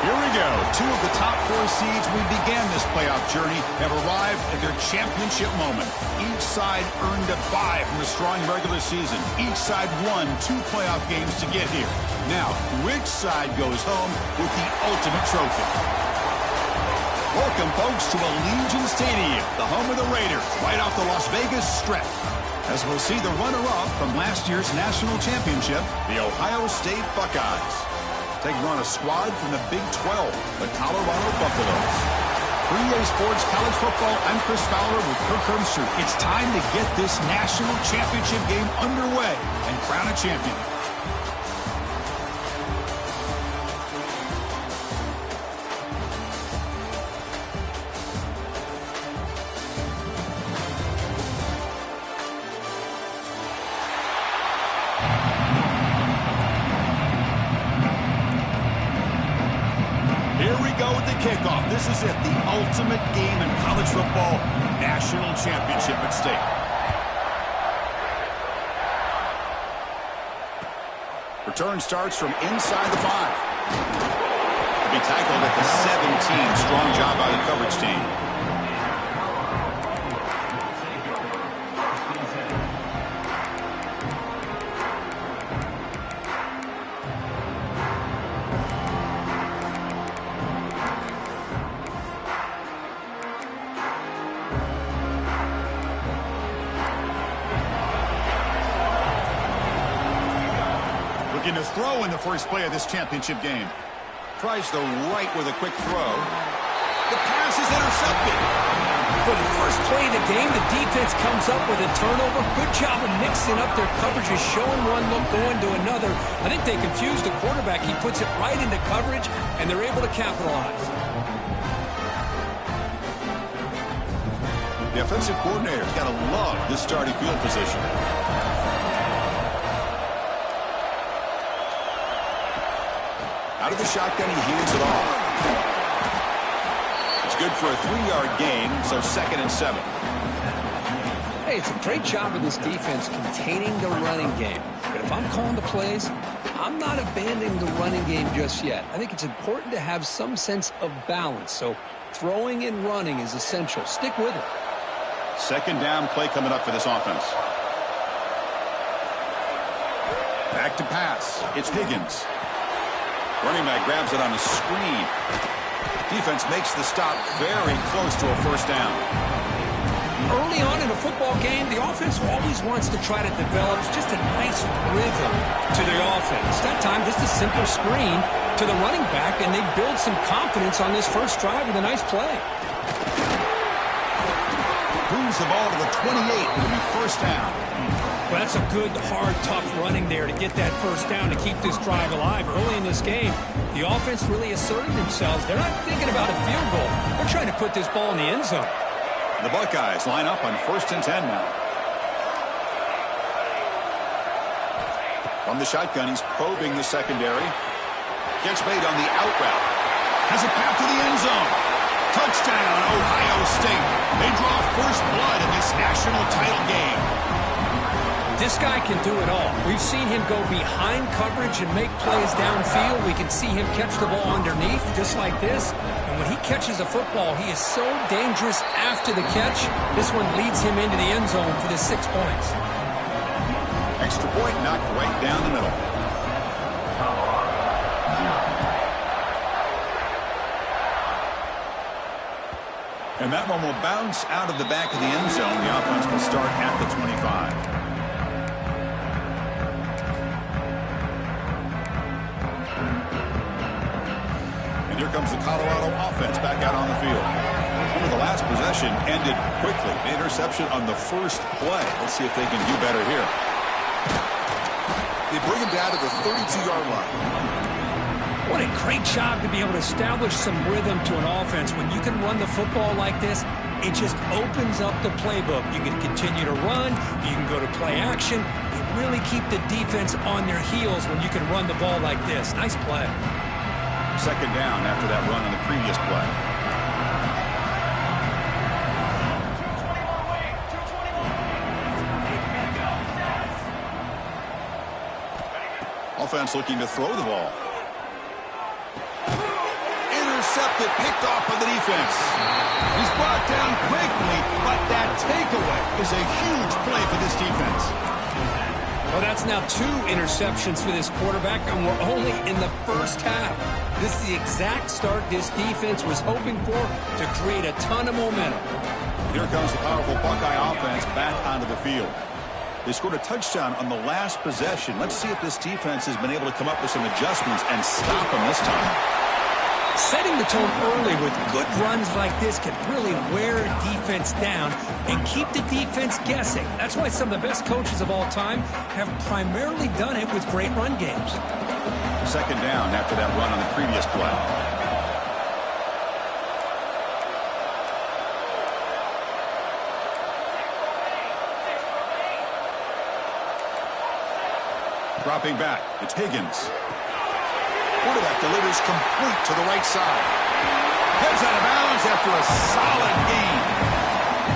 Here we go. Two of the top 4 seeds we began this playoff journey have arrived at their championship moment. Each side earned a bye from the strong regular season. Each side won 2 playoff games to get here. Now, which side goes home with the ultimate trophy? Welcome, folks, to Allegiant Stadium, the home of the Raiders, right off the Las Vegas Strip. As we'll see the runner-up from last year's national championship, the Ohio State Buckeyes, taking on a squad from the Big 12, the Colorado Buffaloes. For EA Sports College Football, I'm Chris Fowler with Kirk Herbstreit. It's time to get this national championship game underway and crown a champion. Kickoff. This is it, the ultimate game in college football, national championship at stake. Return starts from inside the 5. He'll be tackled at the 17. Strong job by the coverage team. Looking to throw in the first play of this championship game. Tries the right with a quick throw. The pass is intercepted. For the first play of the game, the defense comes up with a turnover. Good job of mixing up their coverages, showing one look, going to another. I think they confused the quarterback. He puts it right into coverage, and they're able to capitalize. The offensive coordinator's got to love this starting field position. Out of the shotgun, he hands it off. It's good for a 3-yard gain, so 2nd and 7. Hey, it's a great job of this defense containing the running game. But if I'm calling the plays, I'm not abandoning the running game just yet. I think it's important to have some sense of balance. So throwing and running is essential. Stick with it. 2nd down play coming up for this offense. Back to pass. It's Higgins. Running back grabs it on a screen. Defense makes the stop very close to a first down. Early on in a football game, the offense always wants to try to develop just a nice rhythm to the offense. That time, just a simple screen to the running back, and they build some confidence on this first drive with a nice play. Moves the ball to the 28 for the first down. Well, that's a good, hard, tough running there to get that first down to keep this drive alive. Early in this game, the offense really asserted themselves. They're not thinking about a field goal. They're trying to put this ball in the end zone. The Buckeyes line up on 1st and 10 now. From the shotgun, he's probing the secondary. Gets made on the out route. Has a path to the end zone. Touchdown, Ohio State. They draw first blood in this national title game. This guy can do it all. We've seen him go behind coverage and make plays downfield. We can see him catch the ball underneath just like this. And when he catches a football, he is so dangerous after the catch. This one leads him into the end zone for the 6 points. Extra point knocked right down the middle. And that one will bounce out of the back of the end zone. The offense will start at the 25. Here comes the Colorado offense back out on the field. Remember, the last possession ended quickly. The interception on the first play. Let's see if they can do better here. They bring him down to the 32-yard line. What a great job to be able to establish some rhythm to an offense. When you can run the football like this, it just opens up the playbook. You can continue to run. You can go to play action. You really keep the defense on their heels when you can run the ball like this. Nice play. 2nd down after that run on the previous play. Offense looking to throw the ball. intercepted, picked off by the defense. He's brought down quickly, but that takeaway is a huge play for this defense. Well, that's now 2 interceptions for this quarterback, and we're only in the first half. This is the exact start this defense was hoping for to create a ton of momentum. Here comes the powerful Buckeye offense back onto the field. They scored a touchdown on the last possession. Let's see if this defense has been able to come up with some adjustments and stop them this time. Setting the tone early with good runs like this can really wear a defense down and keep the defense guessing. That's why some of the best coaches of all time have primarily done it with great run games. Second down after that run on the previous play. Dropping back, it's Higgins. Quarterback delivers complete to the right side. Heads out of bounds after a solid gain.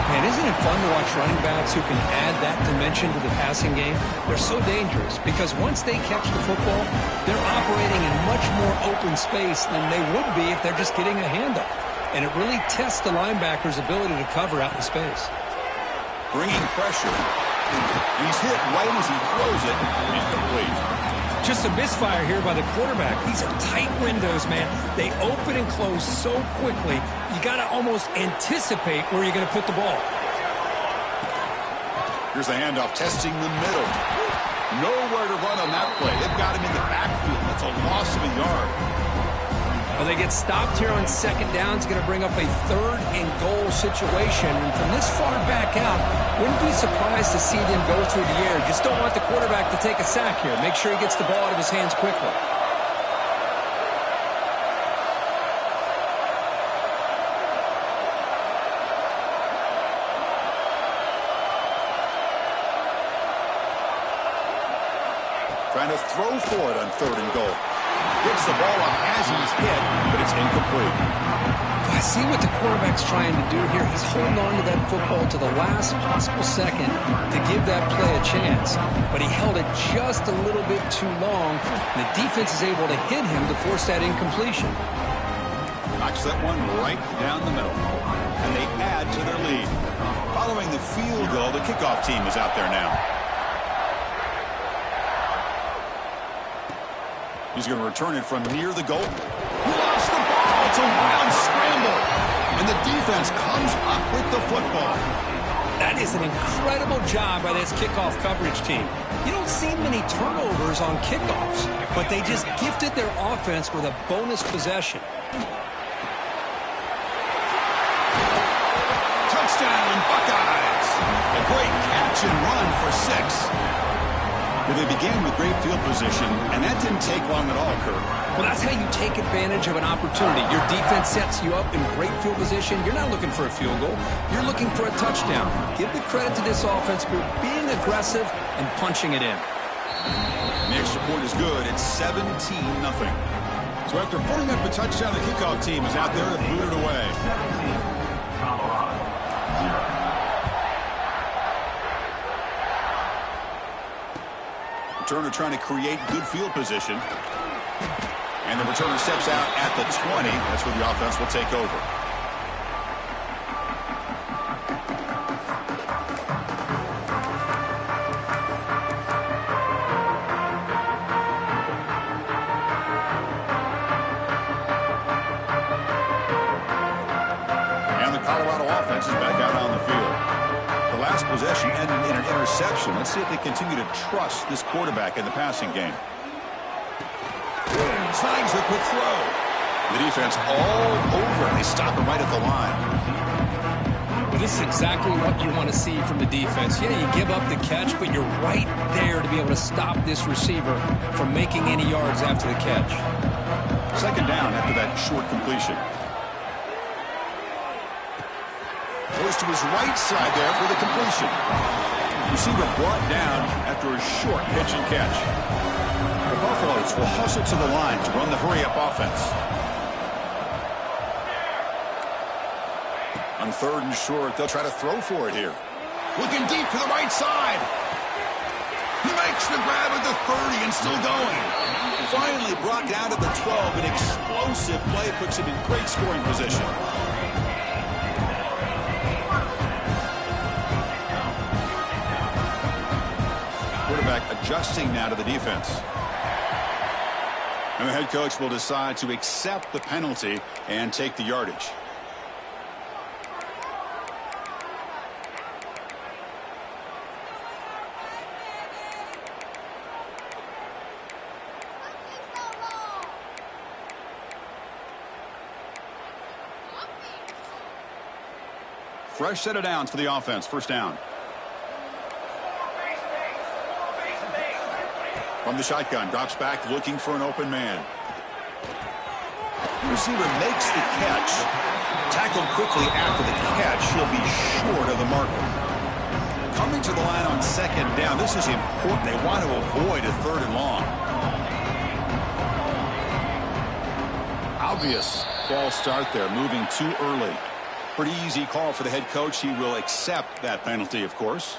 Man, isn't it fun to watch running backs who can add that dimension to the passing game? They're so dangerous because once they catch the football, they're operating in much more open space than they would be if they're just getting a handoff. And it really tests the linebacker's ability to cover out in space. Bringing pressure. He's hit right as he throws it. Incomplete. Just a misfire here by the quarterback. These are tight windows, man. They open and close so quickly, you got to almost anticipate where you're going to put the ball. Here's the handoff, testing the middle. Nowhere to run on that play. They've got him in the backfield. That's a loss of a yard. Well, they get stopped here on second down. It's going to bring up a 3rd and goal situation. And from this far back out, wouldn't be surprised to see them go through the air. Just don't want the quarterback to take a sack here. Make sure he gets the ball out of his hands quickly. Trying to throw for it on 3rd and goal. Gets the ball up as he's hit, but it's incomplete. I see what the quarterback's trying to do here. He's holding on to that football to the last possible second to give that play a chance. But he held it just a little bit too long. The defense is able to hit him to force that incompletion. Knocks that one right down the middle. And they add to their lead. Following the field goal, the kickoff team is out there now. He's going to return it from near the goal. He lost the ball. It's a wild scramble. And the defense comes up with the football. That is an incredible job by this kickoff coverage team. You don't see many turnovers on kickoffs, but they just gifted their offense with a bonus possession. Touchdown, Buckeyes. A great catch and run for 6. Well, they began with great field position, and that didn't take long at all, Kirk. Well, that's how you take advantage of an opportunity. Your defense sets you up in great field position. You're not looking for a field goal. You're looking for a touchdown. Give the credit to this offense for being aggressive and punching it in. The extra point is good. It's 17-0. So after putting up a touchdown, the kickoff team is out there to boot it away. Returner trying to create good field position. And the returner steps out at the 20. That's where the offense will take over. And the Colorado offense is back out on the field. The last possession ended in an interception. Let's see if they continue to trust this quarterback in the passing game. Signs the quick throw. The defense all over. They stop him right at the line. Well, this is exactly what you want to see from the defense. Yeah, you give up the catch, but you're right there to be able to stop this receiver from making any yards after the catch. Second down after that short completion. Goes to his right side there for the completion. Receiver brought down after a short pitch and catch. The Buffaloes will hustle to the line to run the hurry-up offense. On 3rd and short, they'll try to throw for it here. Looking deep to the right side. He makes makes the grab at the 30 and still going. Finally brought down to the 12. An explosive play puts him in great scoring position. Quarterback adjusting now to the defense. And the head coach will decide to accept the penalty and take the yardage. Fresh set of downs for the offense. First down. From the shotgun, drops back looking for an open man. Receiver makes the catch. Tackled quickly after the catch. He'll be short of the marker. Coming to the line on second down. This is important. They want to avoid a third and long. Obvious false start there, moving too early. Pretty easy call for the head coach. He will accept that penalty, of course.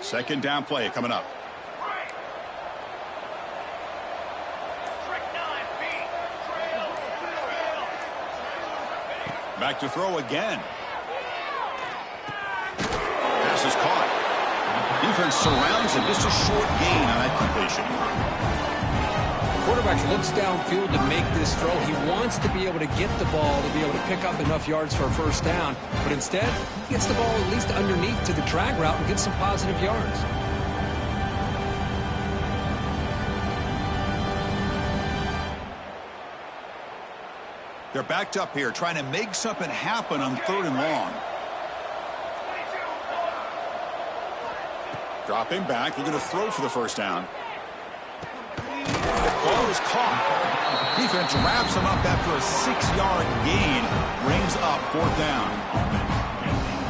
Second down play coming up. Back to throw again. Pass is caught. Defense surrounds him. Just a short gain on that completion. Quarterback looks downfield to make this throw. He wants to be able to get the ball to be able to pick up enough yards for a first down. But instead, he gets the ball at least underneath to the drag route and gets some positive yards. They're backed up here, trying to make something happen on third and long. Dropping back, looking to throw for the first down. The ball is caught. Defense wraps him up after a 6-yard gain. Brings up fourth down.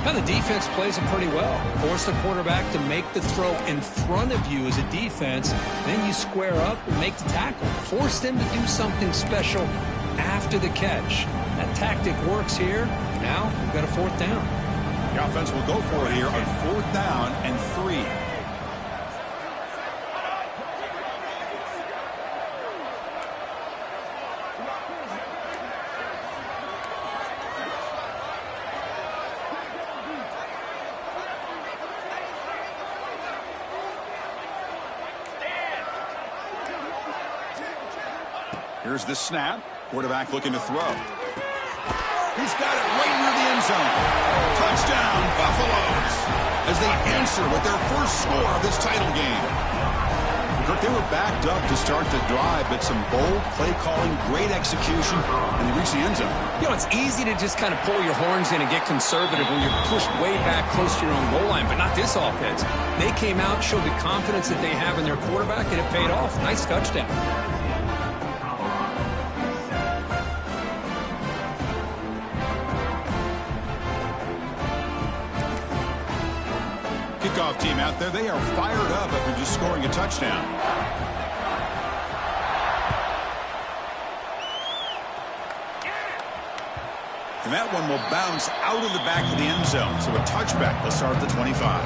Now the defense plays it pretty well. Force the quarterback to make the throw in front of you as a defense. Then you square up and make the tackle. Force them to do something special after the catch. That tactic works here. Now we've got a fourth down. The offense will go for it here on fourth down and 3. Here's the snap. Quarterback looking to throw. He's got it right near the end zone. Touchdown, Buffaloes, as they answer with their first score of this title game. Kirk, they were backed up to start the drive, but some bold play calling, great execution, and they reached the end zone. You know, it's easy to just kind of pull your horns in and get conservative when you're pushed way back close to your own goal line, but not this offense. They came out, showed the confidence that they have in their quarterback, and it paid off. Nice touchdown. Kickoff team out there, they are fired up after just scoring a touchdown. And that one will bounce out of the back of the end zone, so a touchback will start at the 25.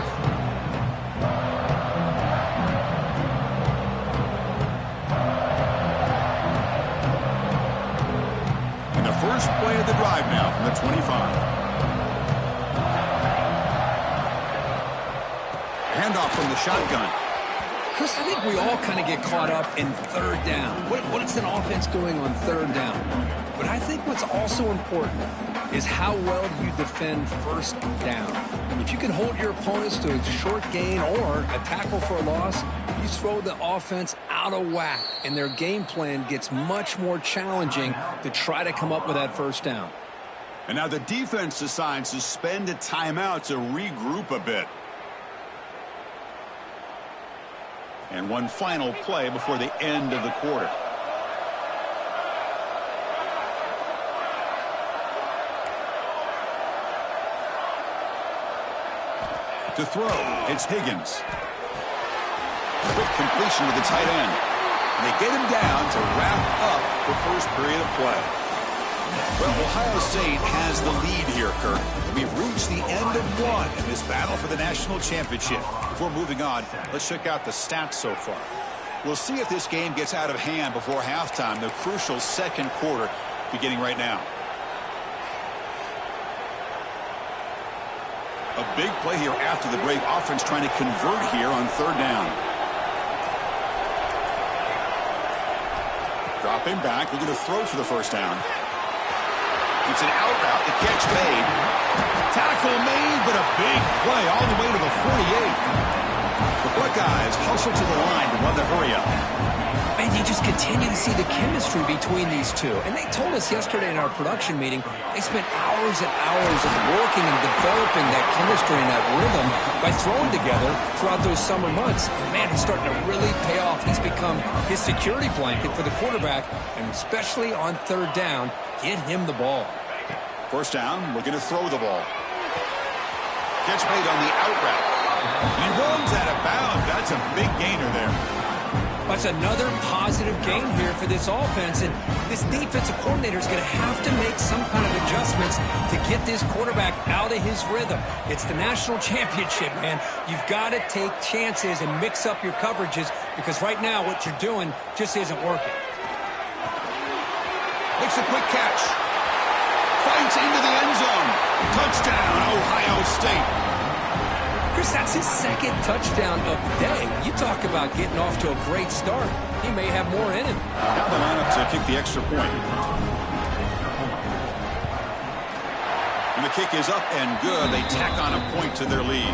And the first play of the drive now from the 25. Handoff from the shotgun. Chris, I think we all kind of get caught up in third down. What is an offense doing on third down? But I think what's also important is how well you defend first down. If you can hold your opponents to a short gain or a tackle for a loss, you throw the offense out of whack, and their game plan gets much more challenging to try to come up with that first down. And now the defense decides to spend a timeout to regroup a bit. And one final play before the end of the quarter. To throw, it's Higgins. Quick completion to the tight end. And they get him down to wrap up the first period of play. Well, Ohio State has the lead here, Kirk. We've reached the end of one in this battle for the national championship. Before moving on, let's check out the stats so far. We'll see if this game gets out of hand before halftime, the crucial second quarter beginning right now. A big play here after the break. Offense trying to convert here on third down. Dropping back, looking to throw for the first down. It's an out route, the catch made. Tackle made, but a big play all the way to the 48. The Buckeyes hustle to the line to run the hurry-up. And you just continue to see the chemistry between these two. And they told us yesterday in our production meeting, they spent hours and hours of working and developing that chemistry and that rhythm by throwing together throughout those summer months. And man, it's starting to really pay off. He's become his security blanket for the quarterback, and especially on third down, get him the ball. First down, looking to throw the ball. Catch made on the out route. He runs out of bounds. That's a big gainer there. That's another positive gain here for this offense, and this defensive coordinator is going to have to make some kind of adjustments to get this quarterback out of his rhythm. It's the national championship, man. You've got to take chances and mix up your coverages, because right now what you're doing just isn't working. Makes a quick catch. Fights into the end zone. Touchdown, Ohio State. Chris, that's his second touchdown of the day. You talk about getting off to a great start. He may have more in him. Now the lineup to kick the extra point. And the kick is up and good. They tack on a point to their lead.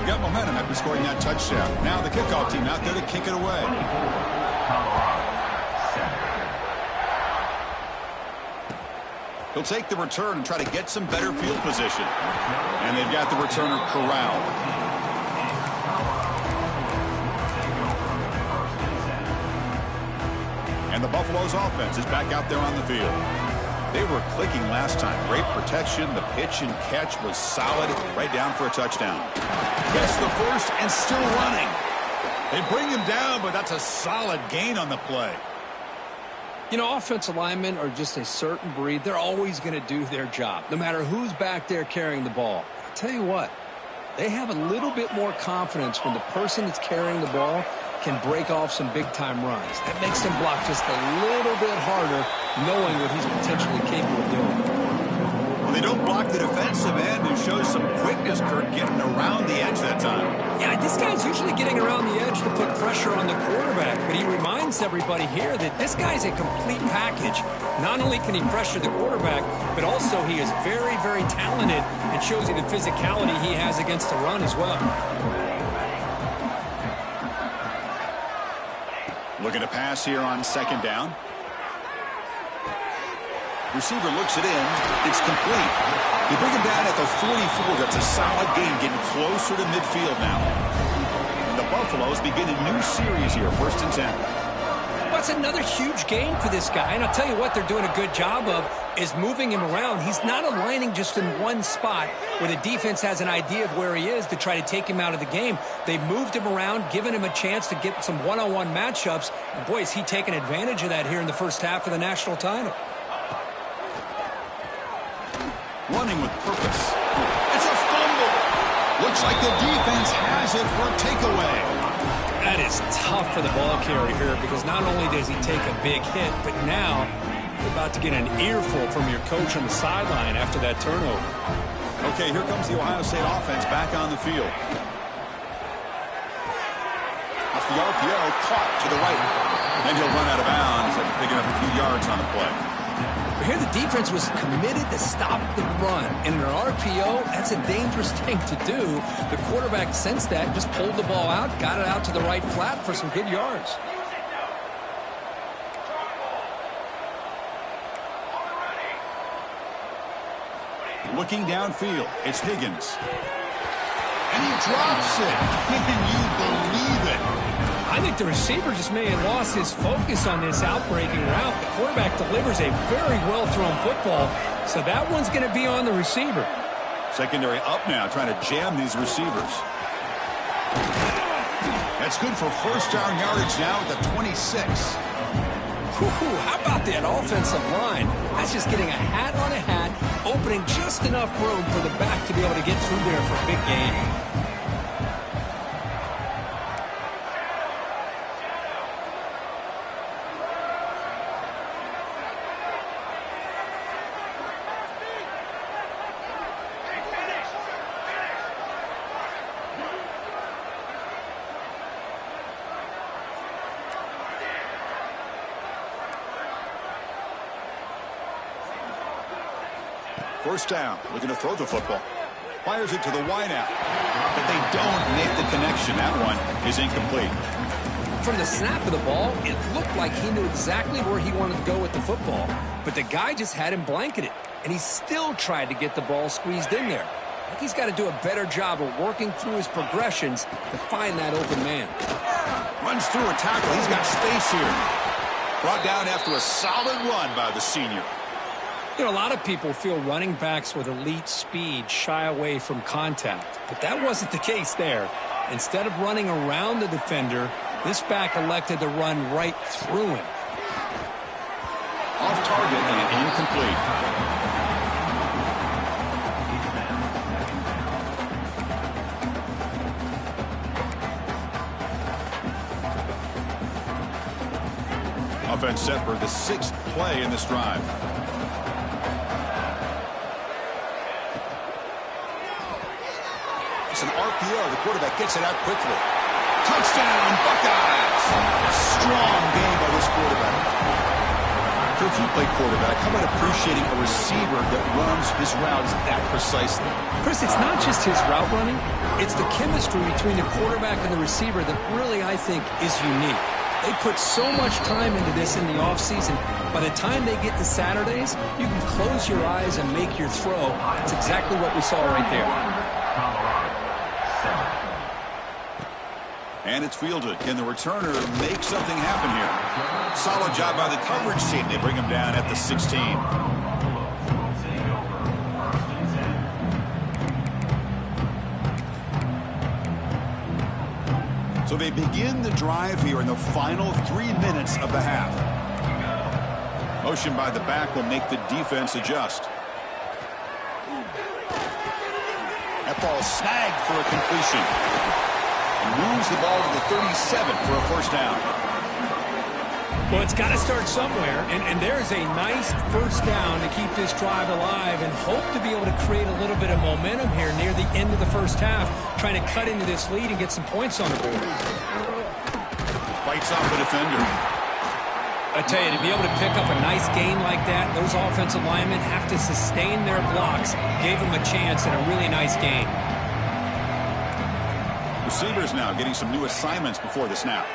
Got momentum after scoring that touchdown. Now the kickoff team out there to kick it away. He'll take the return and try to get some better field position. And they've got the returner corralled. And the Buffalo's offense is back out there on the field. They were clicking last time. Great protection. The pitch and catch was solid. Right down for a touchdown. Gets the first and still running. They bring him down, but that's a solid gain on the play. You know, offensive linemen are just a certain breed. They're always going to do their job, no matter who's back there carrying the ball. I'll tell you what, they have a little bit more confidence when the person that's carrying the ball can break off some big-time runs. That makes them block just a little bit harder, knowing what he's potentially capable of doing. Well, they don't block the defensive end, who shows some quickness, Kirk, getting around the edge that time. Yeah, this guy's usually getting around the edge to put pressure on the quarterback, but he reminds everybody here that this guy's a complete package. Not only can he pressure the quarterback, but also he is very, very talented and shows you the physicality he has against the run as well. Looking to pass here on second down. Receiver looks it in. It's complete. They bring him down at the 44. That's a solid gain, getting closer to midfield now. And the Buffaloes begin a new series here, 1st and 10. That's another huge gain for this guy. And I'll tell you what they're doing a good job of is moving him around. He's not aligning just in one spot where the defense has an idea of where he is to try to take him out of the game. They've moved him around, given him a chance to get some one-on-one matchups. And boy, is he taking advantage of that here in the first half of the national title. Running with purpose. It's a fumble. Looks like the defense has it for a takeaway. That is tough for the ball carrier here, because not only does he take a big hit, but now you're about to get an earful from your coach on the sideline after that turnover. Okay, here comes the Ohio State offense back on the field. Off the RPO, caught to the right. Then he'll run out of bounds after picking up a few yards on the play. But here the defense was committed to stop the run. And in an RPO, that's a dangerous thing to do. The quarterback sensed that, just pulled the ball out, got it out to the right flat for some good yards. Looking downfield, it's Higgins. And he drops it. Can you believe it? I think the receiver just may have lost his focus on this outbreaking route. The quarterback delivers a very well-thrown football, so that one's going to be on the receiver. Secondary up now, trying to jam these receivers. That's good for first down yardage now at the 26. How about that offensive line? That's just getting a hat on a hat, opening just enough room for the back to be able to get through there for a big gain. First down, looking to throw the football. Fires it to the wideout. But they don't make the connection. That one is incomplete. From the snap of the ball, it looked like he knew exactly where he wanted to go with the football. But the guy just had him blanketed. And he still tried to get the ball squeezed in there. I think he's got to do a better job of working through his progressions to find that open man. Runs through a tackle. He's got space here. Brought down after a solid run by the senior. You know, a lot of people feel running backs with elite speed shy away from contact, but that wasn't the case there. Instead of running around the defender, this back elected to run right through him. Off target and incomplete. Offense set for the 6th play in this drive. An RPO. The quarterback gets it out quickly. Touchdown, Buckeyes! A strong game by this quarterback. So if you play quarterback, how about appreciating a receiver that runs his routes that precisely? Chris, it's not just his route running. It's the chemistry between the quarterback and the receiver that really, I think, is unique. They put so much time into this in the offseason. By the time they get to Saturdays, you can close your eyes and make your throw. That's exactly what we saw right there. And it's fielded. Can the returner make something happen here? Solid job by the coverage team. They bring him down at the 16. So they begin the drive here in the final 3 minutes of the half. Motion by the back will make the defense adjust. That ball snagged for a completion. Moves the ball to the 37 for a first down. Well, it's got to start somewhere, and there's a nice first down to keep this drive alive and hope to be able to create a little bit of momentum here near the end of the first half, trying to cut into this lead and get some points on the board. Fights off the defender. I tell you, to be able to pick up a nice gain like that, those offensive linemen have to sustain their blocks. Gave them a chance and a really nice gain. Receivers now getting some new assignments before the snap.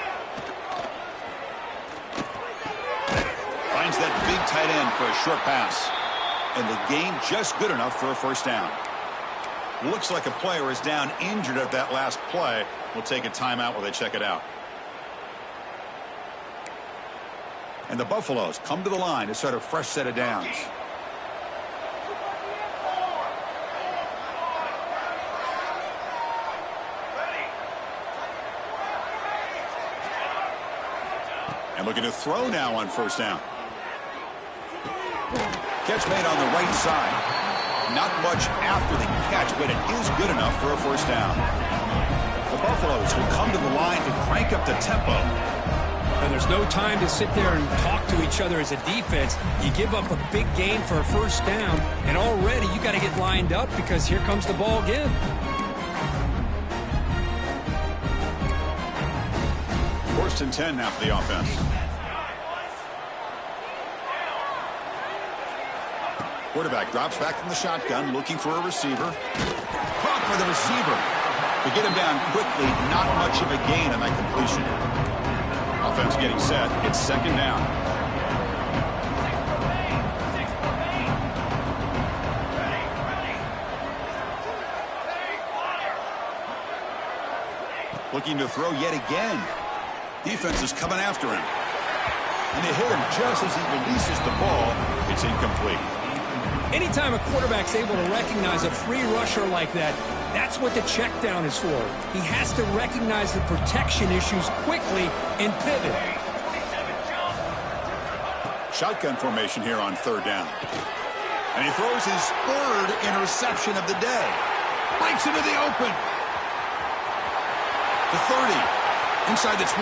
Finds that big tight end for a short pass. And the gain just good enough for a first down. Looks like a player is down injured at that last play. We'll take a timeout while they check it out. And the Buffaloes come to the line to start a fresh set of downs. And looking to throw now on first down. Catch made on the right side. Not much after the catch, but it is good enough for a first down. The Buffaloes will come to the line to crank up the tempo. And there's no time to sit there and talk to each other as a defense. You give up a big gain for a first down, and already you got to get lined up because here comes the ball again. First and 10 now for the offense. Quarterback drops back from the shotgun, looking for a receiver. Caught by the receiver. To get him down quickly, not much of a gain on that completion. Offense getting set. It's second down. Looking to throw yet again. Defense is coming after him. And they hit him just as he releases the ball. It's incomplete. Anytime a quarterback's able to recognize a free rusher like that, that's what the check down is for. He has to recognize the protection issues quickly and pivot. Shotgun formation here on third down. And he throws his third interception of the day. Breaks into the open. The 30. Inside the 20.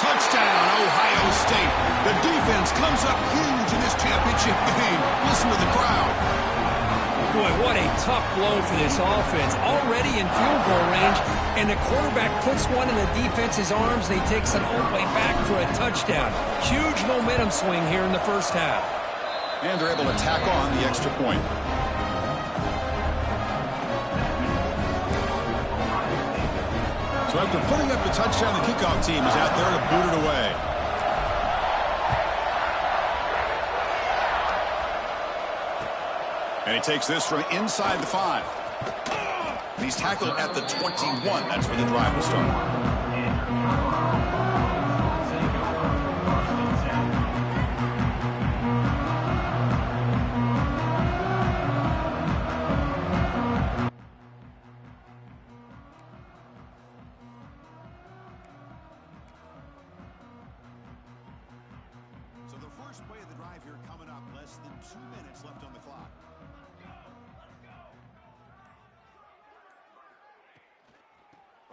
Touchdown, Ohio State. The defense comes up huge in this championship game. Listen to the crowd. Boy, what a tough blow for this offense. Already in field goal range, and the quarterback puts one in the defense's arms. They takes it all the way back for a touchdown. Huge momentum swing here in the first half. And they're able to tack on the extra point. So after putting up the touchdown, the kickoff team is out there to boot it away. And he takes this from inside the 5. And he's tackled at the 21. That's where the drive will start.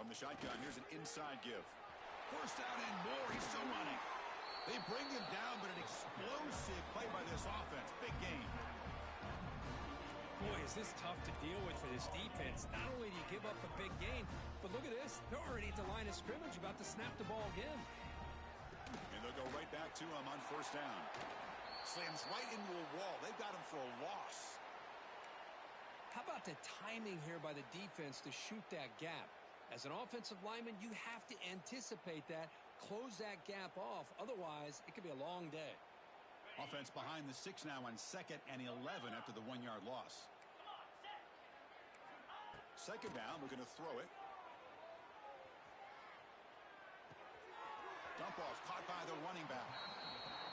From the shotgun, here's an inside give. First down and more. He's still running. They bring him down, but an explosive play by this offense. Big game. Boy, is this tough to deal with for this defense. Not only do you give up a big gain, but look at this. They're already at the line of scrimmage about to snap the ball again. And they'll go right back to him on first down. Slams right into a wall. They've got him for a loss. How about the timing here by the defense to shoot that gap? As an offensive lineman, you have to anticipate that, close that gap off. Otherwise, it could be a long day. Offense behind the 6 now on 2nd and 11 after the 1-yard loss. Second down, we're going to throw it. Dump off, caught by the running back.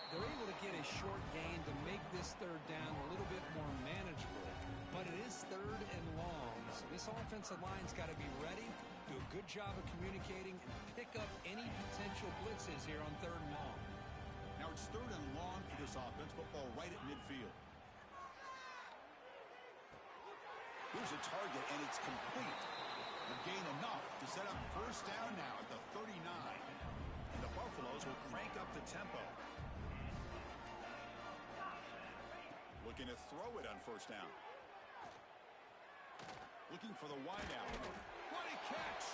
They're able to get a short gain to make this third down a little bit more manageable. But it is third and long. So this offensive line's got to be ready, do a good job of communicating, and pick up any potential blitzes here on third and long. Now it's third and long for this offense. Football right at midfield. Here's a target, and it's complete. The gain enough to set up first down now at the 39. And the Buffaloes will crank up the tempo. Looking to throw it on first down. Looking for the wideout. What a catch!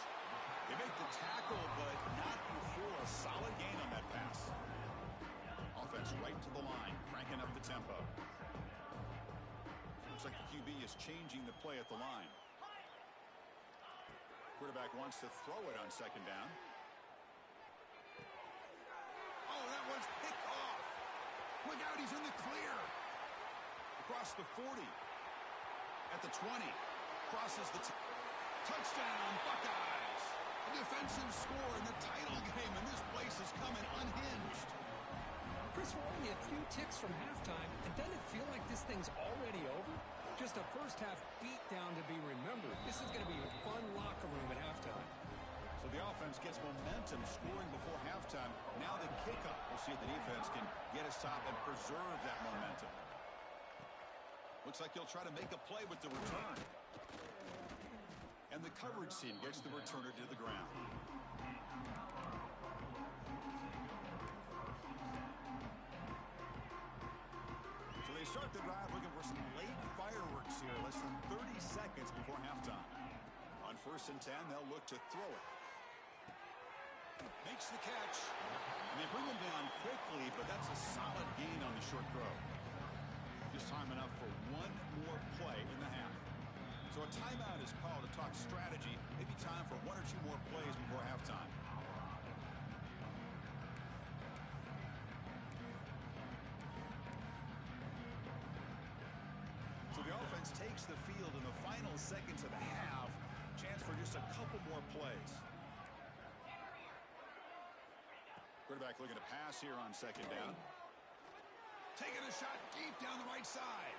They make the tackle, but not before a solid gain on that pass. Offense right to the line, cranking up the tempo. Looks like the QB is changing the play at the line. Quarterback wants to throw it on second down. Oh, that one's picked off. Look out, he's in the clear. Across the 40. At the 20. Crosses the touchdown, Buckeyes. A defensive score in the title game, and this place is coming unhinged. Chris, we're only a few ticks from halftime, and doesn't it feel like this thing's already over? Just a first-half beatdown to be remembered. This is going to be a fun locker room at halftime. So the offense gets momentum, scoring before halftime. Now the kickoff. We'll see if the defense can get a stop and preserve that momentum. Looks like he'll try to make a play with the return. And the coverage team gets the returner to the ground. So they start the drive looking for some late fireworks here. Less than 30 seconds before halftime. On first and 10, they'll look to throw it. Makes the catch. And they bring him down quickly, but that's a solid gain on the short throw. Just time enough for one more play in the half. So a timeout is called to talk strategy. Maybe time for one or two more plays before halftime. So the offense takes the field in the final seconds of the half. Chance for just a couple more plays. Quarterback looking to pass here on second down. Taking a shot deep down the right side.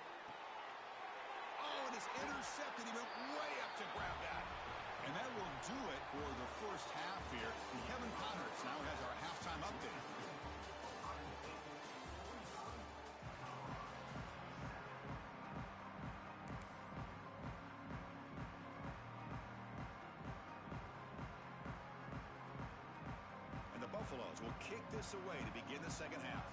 Oh, and it's intercepted. He went way up to grab that. And that will do it for the first half here. And Kevin Connors now has our halftime update. And the Buffaloes will kick this away to begin the second half.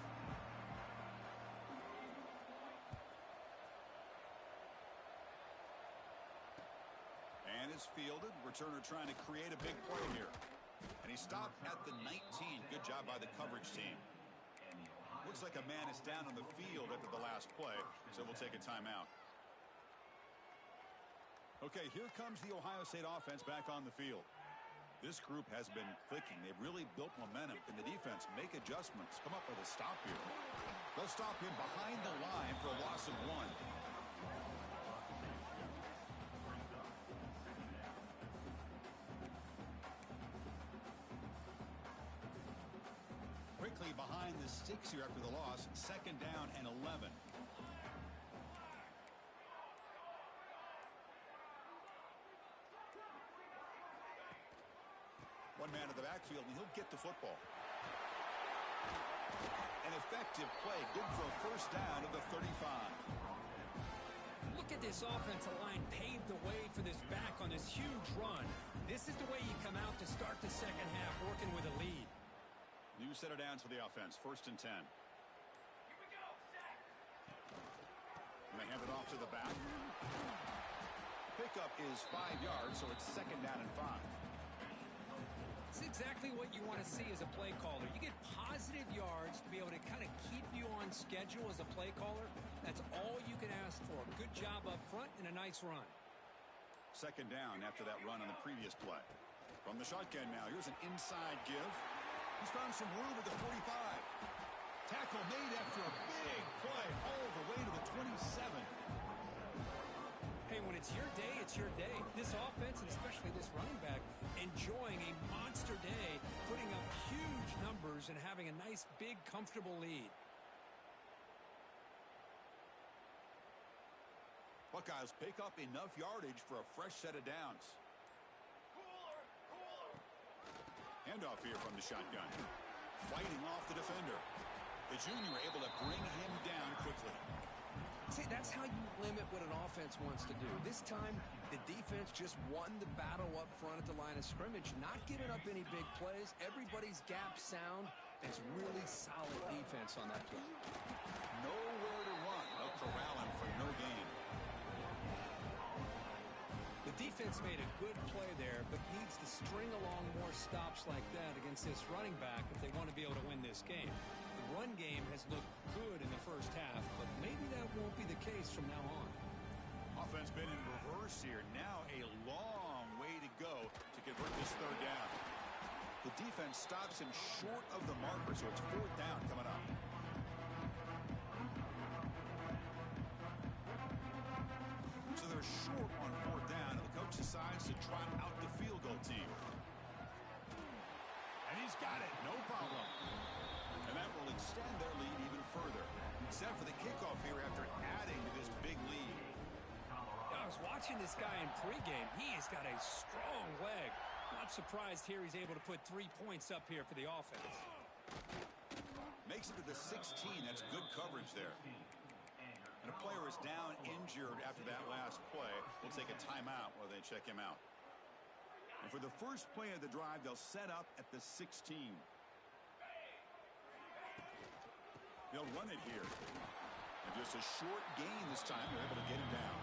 And is fielded. Returner trying to create a big play here. And he stopped at the 19. Good job by the coverage team. Looks like a man is down on the field after the last play, so we'll take a timeout. Okay, here comes the Ohio State offense back on the field. This group has been clicking. They've really built momentum. Can the defense make adjustments? Come up with a stop here. They'll stop him behind the line for a loss of 1. Quickly behind the sticks here after the loss. Second down and 11. One man in the backfield, and he'll get the football. An effective play. Good for a first down of the 35. Look at this offensive line paved the way for this back on this huge run. This is the way you come out to start the second half, working with a lead. New set of downs for the offense. First and 10. Here we go, Zach. And they hand it off to the back. Pickup is 5 yards, so it's second down and 5. It's exactly what you want to see as a play caller. You get positive yards to be able to kind of keep you on schedule as a play caller. That's all you can ask for. Good job up front and a nice run. Second down after that run on the previous play. From the shotgun now, here's an inside give. He's found some room at the 45. Tackle made after a big play all the way to the 27. Hey, when it's your day, it's your day. This offense, and especially this running back, enjoying a monster day, putting up huge numbers and having a nice, big, comfortable lead. Buckeyes pick up enough yardage for a fresh set of downs. Handoff here from the shotgun. Fighting off the defender. The junior able to bring him down quickly. See, that's how you limit what an offense wants to do. This time, the defense just won the battle up front at the line of scrimmage, not giving up any big plays. Everybody's gap sound. It's really solid defense on that play. Nowhere to run. They'll corral him for no gain. The defense made a good play there, but needs to string along more stops like that against this running back if they want to be able to win this game. The run game has looked good in the first half, but maybe that won't be the case from now on. Offense been in reverse here. Now a long way to go to convert this third down. The defense stops him short of the marker, so it's fourth down coming up. So they're short on fourth down, and the coach decides to trot out the field goal team. And he's got it, no problem. And that will extend their lead even further. Set for the kickoff here after adding to this big lead. I was watching this guy in pregame. He has got a strong leg. Not surprised here he's able to put 3 points up here for the offense. Makes it to the 16. That's good coverage there. And a player is down injured after that last play. We'll take a timeout while they check him out. And for the first play of the drive, they'll set up at the 16. They'll run it here. And just a short gain this time. They're able to get him down.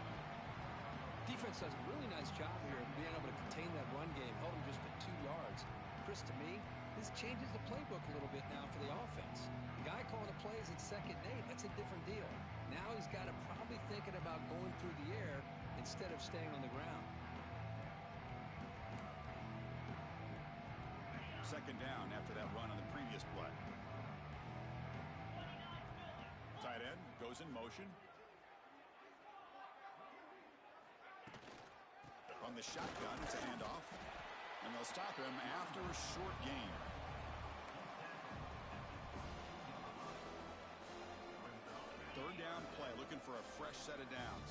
Defense does a really nice job here of being able to contain that run game. Held him just at 2 yards. Chris, to me, this changes the playbook a little bit now for the offense. The guy calling the plays at 2nd and 8, that's a different deal. Now he's got to probably thinking about going through the air instead of staying on the ground. Second down after that run on the previous play. Tight end goes in motion. From the shotgun, it's a handoff. And they'll stop him after a short gain. ground play, looking for a fresh set of downs.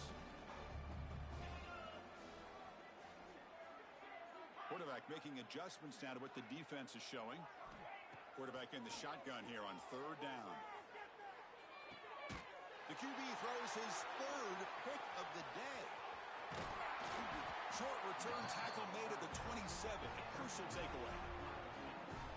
Quarterback making adjustments now to what the defense is showing. Quarterback in the shotgun here on third down. The QB throws his third pick of the day. Short return tackle made at the 27. A crucial takeaway.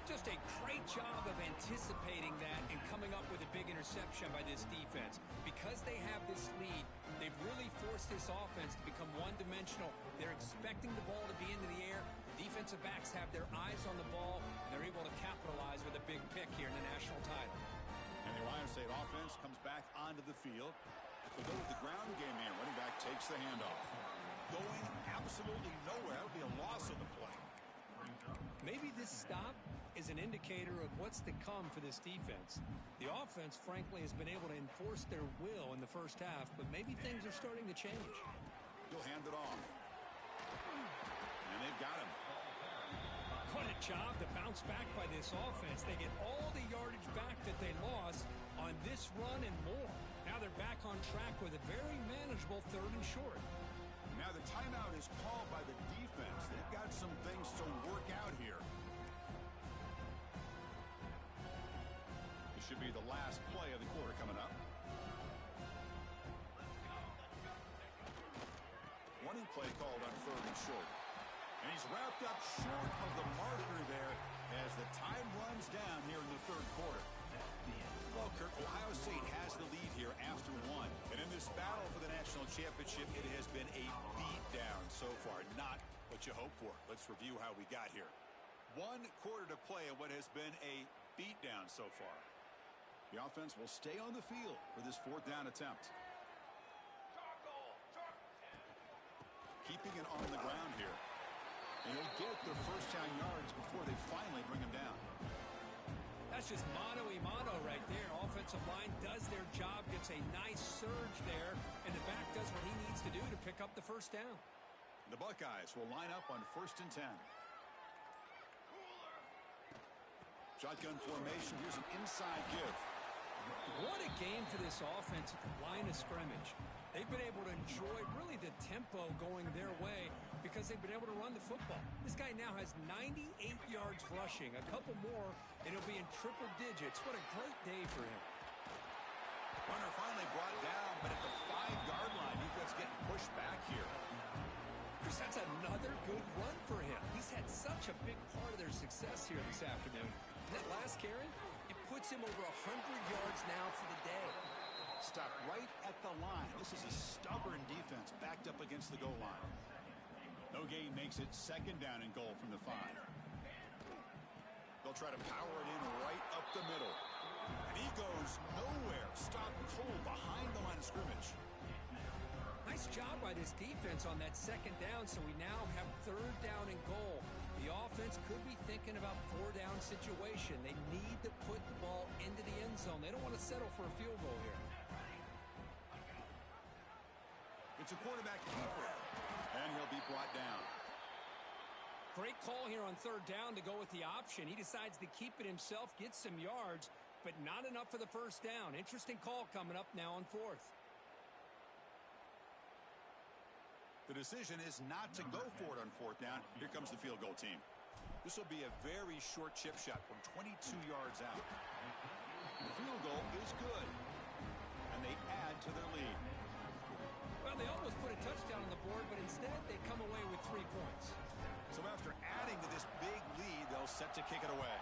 Just a great job of anticipating that and coming up with a big interception by this defense. Because they have this lead, they've really forced this offense to become one-dimensional. They're expecting the ball to be into the air. The defensive backs have their eyes on the ball, and they're able to capitalize with a big pick here in the national title. And the Ohio State offense comes back onto the field. They'll go with the ground game here. Running back takes the handoff. Going absolutely nowhere. That would be a loss on the play. Maybe this stop is an indicator of what's to come for this defense. The offense, frankly, has been able to enforce their will in the first half, but maybe things are starting to change. He'll hand it off. And they've got him. What a job to bounce back by this offense. They get all the yardage back that they lost on this run and more. Now they're back on track with a very manageable 3rd and short. Now the timeout is called by the defense. They've got some things to work out here. This should be the last play of the quarter coming up. Running play called on 3rd and short. And he's wrapped up short of the marker there as the time runs down here in the 3rd quarter. Well, Kirk, Ohio State has the lead here after 1. And in this battle for the national championship, it has been a beatdown so far. Not what you hope for. Let's review how we got here. 1 quarter to play in what has been a beatdown so far. The offense will stay on the field for this 4th down attempt. Keeping it on the ground here. And he'll get their first down yards before they finally bring him down. That's just mano-a-mano right there. Offensive line does their job, gets a nice surge there, and the back does what he needs to do to pick up the first down. The Buckeyes will line up on 1st and 10. Shotgun formation. Here's an inside give. What a game for this offense at the line of scrimmage. They've been able to enjoy really the tempo going their way because they've been able to run the football. This guy now has 98 yards rushing. A couple more, and he'll be in triple digits. What a great day for him. Runner finally brought down, but at the 5-yard line, defense getting pushed back here. Chris, that's another good run for him. He's had such a big part of their success here this afternoon. That last carry, it puts him over 100 yards now for the day. Stop right at the line. This is a stubborn defense backed up against the goal line. No gain makes it 2nd down and goal from the 5. They'll try to power it in right up the middle. And he goes nowhere. Stopped cold behind the line of scrimmage. Nice job by this defense on that 2nd down, so we now have 3rd down and goal. The offense could be thinking about 4-down situation. They need to put the ball into the end zone. They don't want to settle for a field goal here. It's a quarterback keeper, and he'll be brought down. Great call here on 3rd down to go with the option. He decides to keep it himself, get some yards, but not enough for the first down. Interesting call coming up now on 4th. The decision is not to go for it on 4th down. Here comes the field goal team. This will be a very short chip shot from 22 yards out. The field goal is good, and they add to their lead. Well, they almost put a touchdown on the board, but instead they come away with 3 points. So after adding to this big lead, they'll set to kick it away.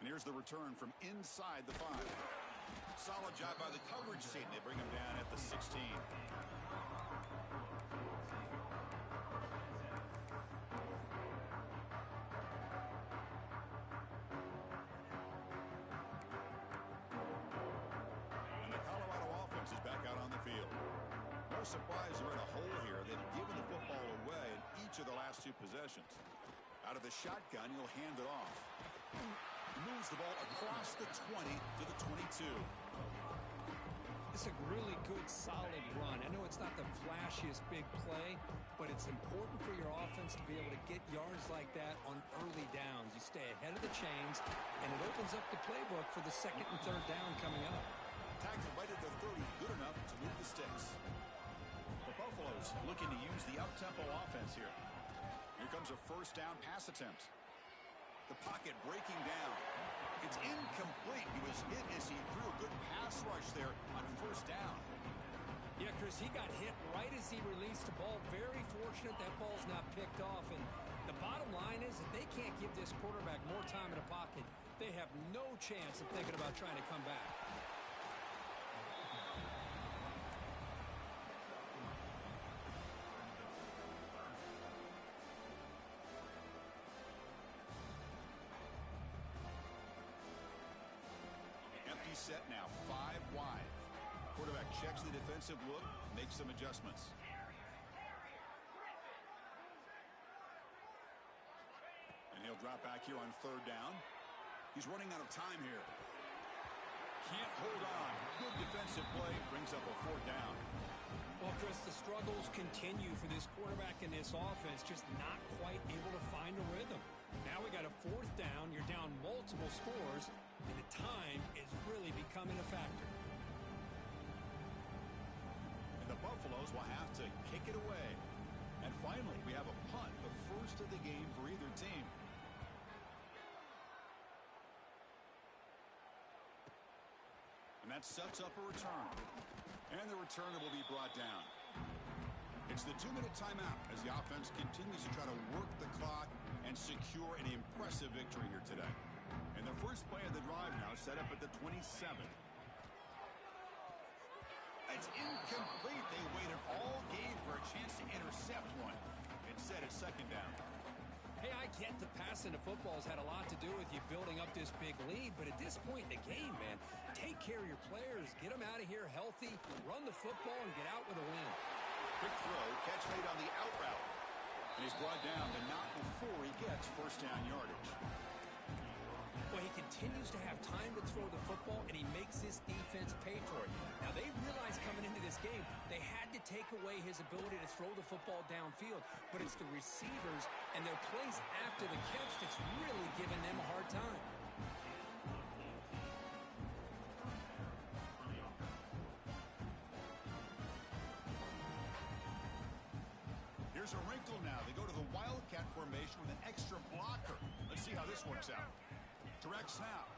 And here's the return from inside the 5. Solid job by the coverage team. They bring him down at the 16. And the Colorado offense is back out on the field. No surprise they're in a hole here. They've given the football away in each of the last 2 possessions. Out of the shotgun, he'll hand it off. Moves the ball across the 20 to the 22. It's a really good, solid run. I know it's not the flashiest big play, but it's important for your offense to be able to get yards like that on early downs. You stay ahead of the chains, and it opens up the playbook for the second and third down coming up. Tackle right at the 30, good enough to move the sticks. The Buffaloes looking to use the up-tempo offense here. Here comes a first down pass attempt. The pocket breaking down. It's incomplete. He was hit as he threw a good pass rush there on first down. Yeah, Chris, he got hit right as he released the ball. Very fortunate that ball's not picked off. And the bottom line is that they can't give this quarterback more time in the pocket. They have no chance of thinking about trying to come back. Set now, 5 wide. Quarterback checks the defensive look, makes some adjustments. And he'll drop back here on third down. He's running out of time here. Can't hold on. Good defensive play, brings up a fourth down. Well, Chris, the struggles continue for this quarterback in this offense, just not quite able to find a rhythm. Now we got a fourth down. You're down multiple scores, and the time is really becoming a factor. And the Buffaloes will have to kick it away. And finally, we have a punt, the first of the game for either team. And that sets up a return. And the returner will be brought down. It's the 2-minute timeout as the offense continues to try to work the clock and secure an impressive victory here today. And the first play of the drive now set up at the 27. It's incomplete. They waited all game for a chance to intercept one. Instead, it's second down. Hey, I get the passing of football has had a lot to do with you building up this big lead, but at this point in the game, man, take care of your players, get them out of here healthy, run the football, and get out with a win. Quick throw, catch made on the out route. And he's brought down, but not before he gets first down yardage. Well, he continues to have time to throw the football, and he makes his defense pay for it. Now, they realized coming into this game they had to take away his ability to throw the football downfield, but it's the receivers and their plays after the catch that's really giving them a hard time. Here's a wrinkle now. They go to the Wildcat formation with an extra blocker. Let's see how this works out. Direct snap.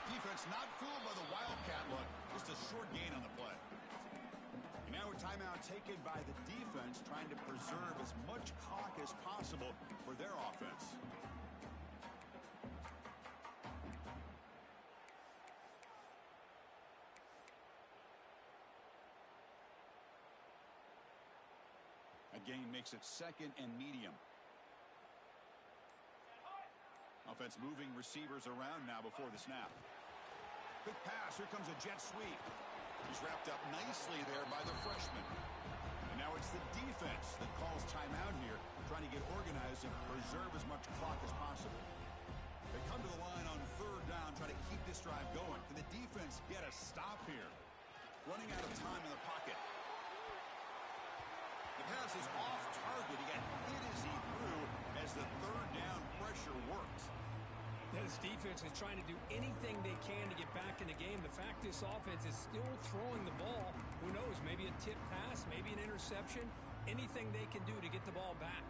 Defense not fooled by the Wildcat look. Just a short gain on the play. And now a timeout taken by the defense, trying to preserve as much clock as possible for their offense. A gain makes it second and medium. Offense moving receivers around now before the snap. Quick pass. Here comes a jet sweep. He's wrapped up nicely there by the freshman. And now it's the defense that calls timeout here, trying to get organized and preserve as much clock as possible. They come to the line on third down, trying to keep this drive going. Can the defense get a stop here? Running out of time in the pocket. The pass is off target. He got hit as he threw as the third down pressure worked. This defense is trying to do anything they can to get back in the game. The fact this offense is still throwing the ball, who knows, maybe a tip pass, maybe an interception, anything they can do to get the ball back.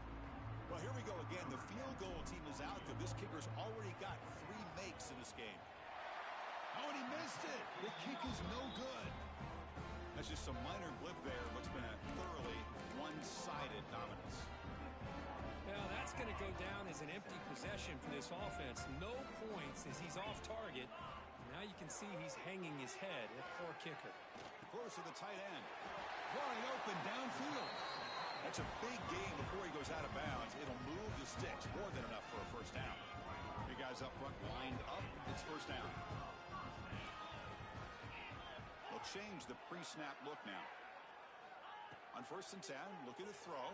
Well, here we go again. The field goal team is out there. This kicker's already got 3 makes in this game. Oh, and he missed it. The kick is no good. That's just a minor blip there. What's been a thoroughly one-sided dominance. Now that's going to go down as an empty possession for this offense. No points as he's off target. Now you can see he's hanging his head. That poor kicker. Close to the tight end. Wide open downfield. That's a big gain before he goes out of bounds. It'll move the sticks. More than enough for a first down. Big guys up front lined up. It's first down. They'll change the pre-snap look now. On 1st and 10, looking to throw.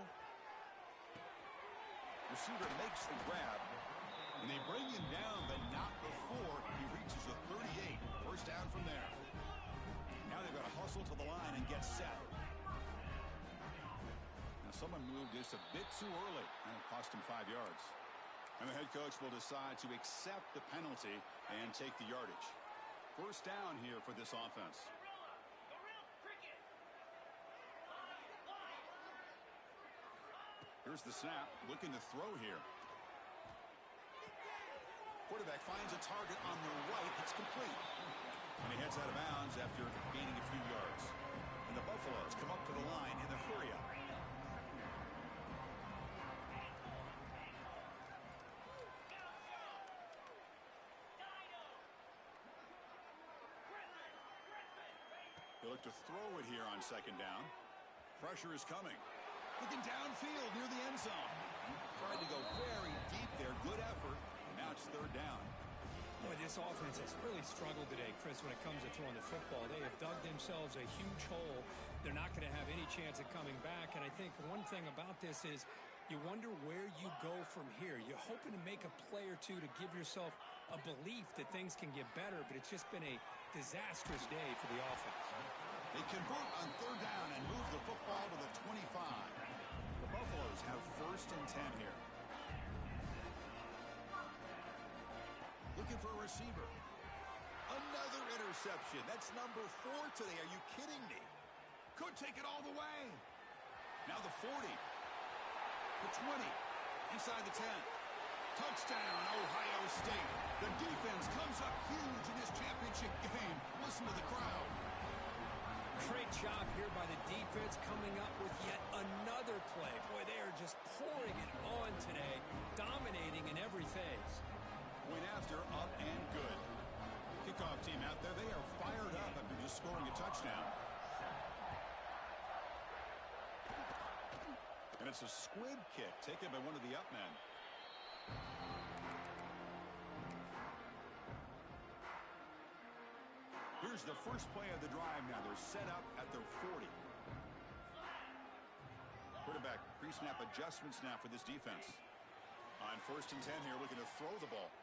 Receiver makes the grab. And they bring him down, but not before he reaches the 38. First down from there. Now they've got to hustle to the line and get set. Now someone moved just a bit too early, and it cost him 5 yards. And the head coach will decide to accept the penalty and take the yardage. First down here for this offense. Here's the snap, looking to throw here. Quarterback finds a target on the right. It's complete. And he heads out of bounds after gaining a few yards. And the Buffaloes come up to the line in the hurry-up. They look to throw it here on second down. Pressure is coming. Looking downfield near the end zone. Tried to go very deep there. Good effort. Now it's third down. Boy, this offense has really struggled today, Chris, when it comes to throwing the football. They have dug themselves a huge hole. They're not going to have any chance of coming back. And I think one thing about this is you wonder where you go from here. You're hoping to make a play or two to give yourself a belief that things can get better, but it's just been a disastrous day for the offense. They convert on third down and move the football to the 25. The Buffaloes have first and 10 here. Looking for a receiver. Another interception. That's number 4 today. Are you kidding me? Could take it all the way. Now the 40. The 20. Inside the 10. Touchdown, Ohio State. The defense comes up huge in this championship game. Listen to the crowd. Great job here by the defense coming up with yet another play. Boy, they are just pouring it on today, dominating in every phase. Point after, up and good. Kickoff team out there. They are fired up after just scoring a touchdown. And it's a squib kick taken by one of the up men. Here's the first play of the drive now. They're set up at their 40. Quarterback pre-snap adjustments now for this defense. On first and 10 here, looking to throw the ball.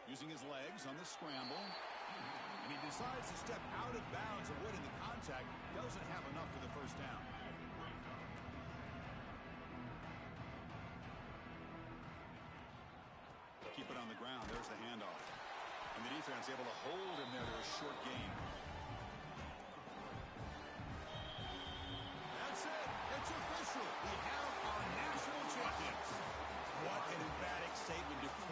Using his legs on the scramble. And he decides to step out of bounds, avoiding the contact. Doesn't have enough for the first down. Keep it on the ground. There's the handoff. And the defense able to hold him there to a short gain. That's it. It's official. We have our national champions. What an emphatic statement to